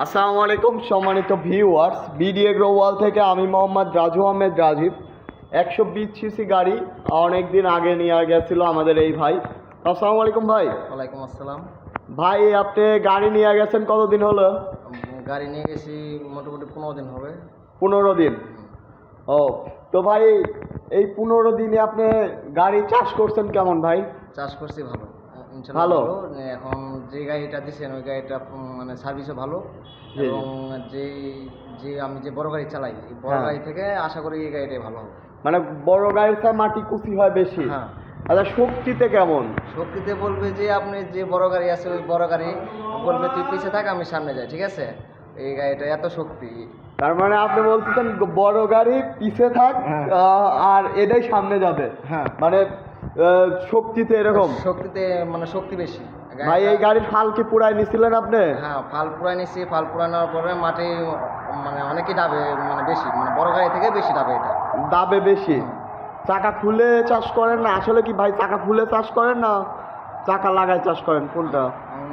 আসসালামু আলাইকুম সম্মানিত ভিউয়ার্স, বিডি এগ্রো ওয়াল থেকে আমি মোহাম্মদ রাজু আহমেদ রাজীব। 120 সিসি গাড়ি অনেক দিন আগে নিয়ে গেছিল আমাদের এই ভাই। আসসালামু আলাইকুম ভাই। ওয়ালাইকুম আসসালাম। ভাই আপনি গাড়ি নিয়ে গেছেন কতদিন হলো? গাড়ি নিয়ে গেছি মোটামুটি 15 দিন হবে। 15 দিন। ও তো ভাই, এই 15 দিনে আপনি গাড়ি চাষ করছেন কেমন ভাই? চাষ করছি ভালো, ইনশাআল্লাহ ভালো। এখন যে গাড়িটা দিচ্ছেন ওই গাড়িটা মানে সার্ভিসও ভালো, এবং যে যে আমি যে বড় গাড়ি চালাই এই বড় গাড়ি থেকে আশা করি এই গাড়িটাই ভালো হবে। মানে বড় গাড়ির চেয়ে মাটি কুচি হয় বেশি। হ্যাঁ। আচ্ছা, শক্তিতে কেমন? শক্তিতে বলবে যে আপনি যে বড় গাড়ি আছে ওই বড় গাড়ি বলবে তুই পিছিয়ে থাক আমি সামনে যাই, ঠিক আছে? এই গাড়িটা এত শক্তি। তার মানে আপনি বলতেছেন বড় গাড়ি পিছে থাক আর এটাই সামনে যাবে। হ্যাঁ, মানে শক্তিতে এরকম। শক্তিতে মানে শক্তি বেশি। ভাই এই গাড়ির ফাল কি পুরাই নিছিলেন আপনি? হ্যাঁ, ফাল পুরাই নিছি। ফাল পুরানোর পরে মাটি মানে অনেকই ডাবে, মানে বেশি, মানে বড় গাড়ি থেকে বেশি ডাবে এটা। দাবে বেশি। চাকা খুলে চাষ করেন না আসলে কি ভাই? চাকা খুলে চাষ করেন না চাকা লাগায় চাষ করেন, কোনটা?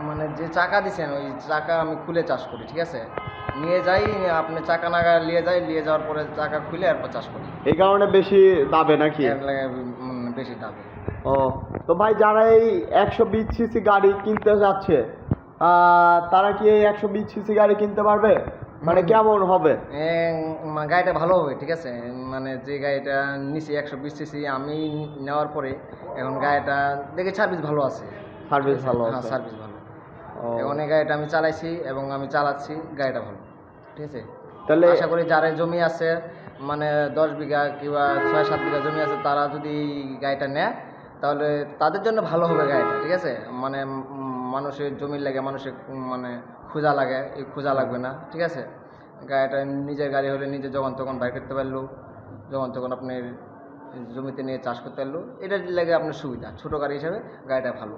মানে যে চাকা দিছেন ওই চাকা আমি খুলে চাষ করি, ঠিক আছে? নিয়ে যাই, আপনি চাকা নাগা নিয়ে যাই, নিয়ে যাওয়ার পরে চাকা খুলে এরপর চাষ করি। এই কারণে বেশি দাবে নাকি? এর লাগে বেশি ডাবে। ও তো ভাই, যারা এই 120 সিসি গাড়ি কিনতে যাচ্ছে তারা কি এই 120 সিসি গাড়ি কিনতে পারবে? মানে কেমন হবে? গাড়িটা ভালো হবে, ঠিক আছে? মানে যে গাড়িটা নিছি 120 সিসি আমি নেওয়ার পরে এখন গাড়িটা দেখে সার্ভিস ভালো আছে। সার্ভিস ভালো হ্যাঁ, আছে। সার্ভিস ভালো। এখন এই গাড়িটা আমি চালাইছি এবং আমি চালাচ্ছি, গাড়িটা ভালো, ঠিক আছে? তাহলে আশা করি যারা জমি আছে মানে 10 বিঘা কিংবা 6-7 বিঘা জমি আছে তারা যদি এই গাড়িটা নেয় তাহলে তাদের জন্য ভালো হবে গাড়িটা, ঠিক আছে? মানে মানুষের জমির লাগে মানুষের মানে খোঁজা লাগে, এই খোঁজা লাগবে না, ঠিক আছে? গাড়িটা নিজের গাড়ি হলে নিজে যখন তখন বাইর করতে পারলো, যখন তখন আপনার জমিতে নিয়ে চাষ করতে পারলো, এটার লাগে আপনার সুবিধা। ছোটো গাড়ি হিসাবে গাড়িটা ভালো।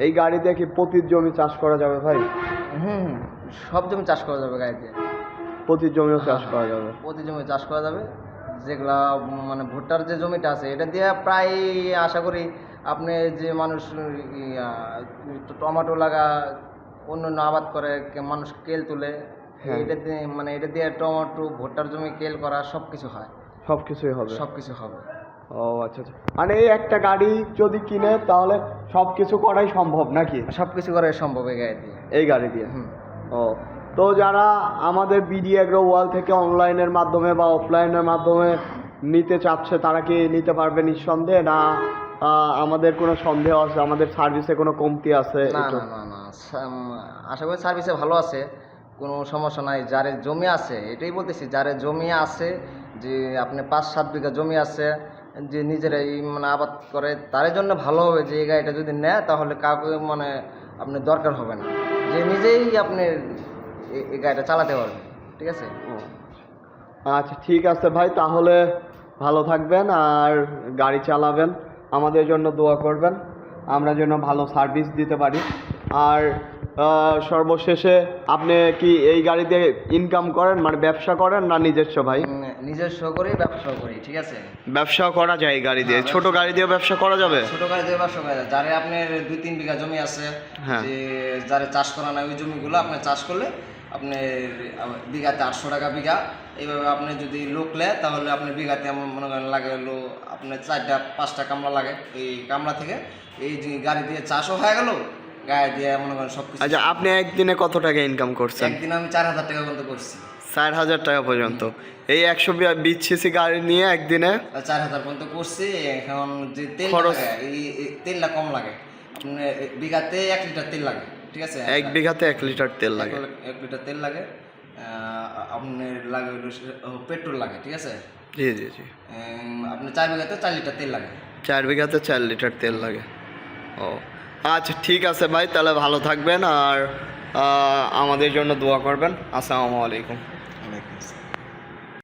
এই গাড়ি দিয়ে কি প্রতি জমি চাষ করা যাবে ভাই? হুম, সব জমি চাষ করা যাবে গাড়ি দিয়ে। প্রতি জমিও চাষ করা যাবে? প্রতি জমি চাষ করা যাবে। যেগুলা মানে ভুট্টার যে জমিটা আছে এটা দিয়ে প্রায় আশা করি আপনি যে মানুষ টমেটো লাগা অন্য আবাদ করে মানুষ কেল তুলে, এটা দিয়ে মানে এটা দিয়ে টমেটো ভুট্টার জমি কেল করা সব কিছু হয়। সব কিছুই হবে? সব কিছু হবে। ও আচ্ছা আচ্ছা, মানে এই একটা গাড়ি যদি কিনে তাহলে সব কিছু করাই সম্ভব নাকি? সব কিছু করা সম্ভব এই গাড়ি দিয়ে। এই গাড়ি দিয়ে? ও তো যারা আমাদের বিডি এগ্রো ওয়াল থেকে অনলাইনের মাধ্যমে বা অফলাইনের মাধ্যমে নিতে চাচ্ছে তারা কি নিতে পারবে নিঃসন্দেহে? না আমাদের কোনো সন্দেহ আছে? আমাদের সার্ভিসে কোনো কমতি আছে? না না না না, আশা করি সার্ভিসে ভালো আছে, কোনো সমস্যা নাই। যারে জমি আছে এটাই বলতেছি, যারে জমি আছে যে আপনি 5-7 বিঘা জমি আছে যে নিজেরাই মানে আবাদ করে তার জন্য ভালো হবে যে এই গাড়িটা যদি নেয় তাহলে কাউকে মানে আপনার দরকার হবে না, যে নিজেই আপনি এই গাড়িটা চালাতে পারবেন, ঠিক আছে? আচ্ছা ঠিক আছে ভাই, তাহলে ভালো থাকবেন আর গাড়ি চালাবেন, আমাদের জন্য দোয়া করবেন আমরা যেন ভালো সার্ভিস দিতে পারি। আর সর্বশেষে আপনি কি এই গাড়িতে ইনকাম করেন, মানে ব্যবসা করেন না নিজস্ব ভাই? নিজস্ব করি, ব্যবসাও করি, ঠিক আছে? ব্যবসা করা যায় এই গাড়ি দিয়ে? ছোট গাড়ি দিয়ে ব্যবসা করা যাবে? ছোট গাড়ি দিয়ে ব্যবসা করা যায়। যারে আপনার 2-3 বিঘা জমি আছে, যে যারে চাষ করা না ওই জমিগুলো আপনি চাষ করলে আপনি বিঘাতে 800 টাকা বিঘা। এইভাবে আপনি যদি লোক নেয় তাহলে আপনি বিঘাতে এমন মনে করেন লাগে হলো আপনার 4-5টা কামলা লাগে। এই কামলা থেকে এই যে গাড়ি দিয়ে চাষও হয়ে গেল, গাড়ি দিয়ে মনে করেন সব কিছু। আচ্ছা, আপনি একদিনে কত টাকা ইনকাম করছেন? একদিন আমি 4000 টাকা পর্যন্ত করছি। 4000 টাকা পর্যন্ত? এই 120 সিসি গাড়ি নিয়ে একদিনে 4000 পর্যন্ত করছি। এখন যে তেল খরচ, লাগে এই তেলটা কম লাগে, আপনার বিঘাতে 1 লিটার তেল লাগে, ঠিক আছে? 1 বিঘাতে 1 লিটার তেল লাগে? 1 লিটার তেল লাগে। আপনার লাগে পেট্রোল লাগে, ঠিক আছে? জি জি জি। আপনার 4 বিঘাতে 4 লিটার তেল লাগে। 4 বিঘাতে 4 লিটার তেল লাগে। ও আচ্ছা ঠিক আছে ভাই, তাহলে ভালো থাকবেন আর আমাদের জন্য দোয়া করবেন। আসসালামু আলাইকুম।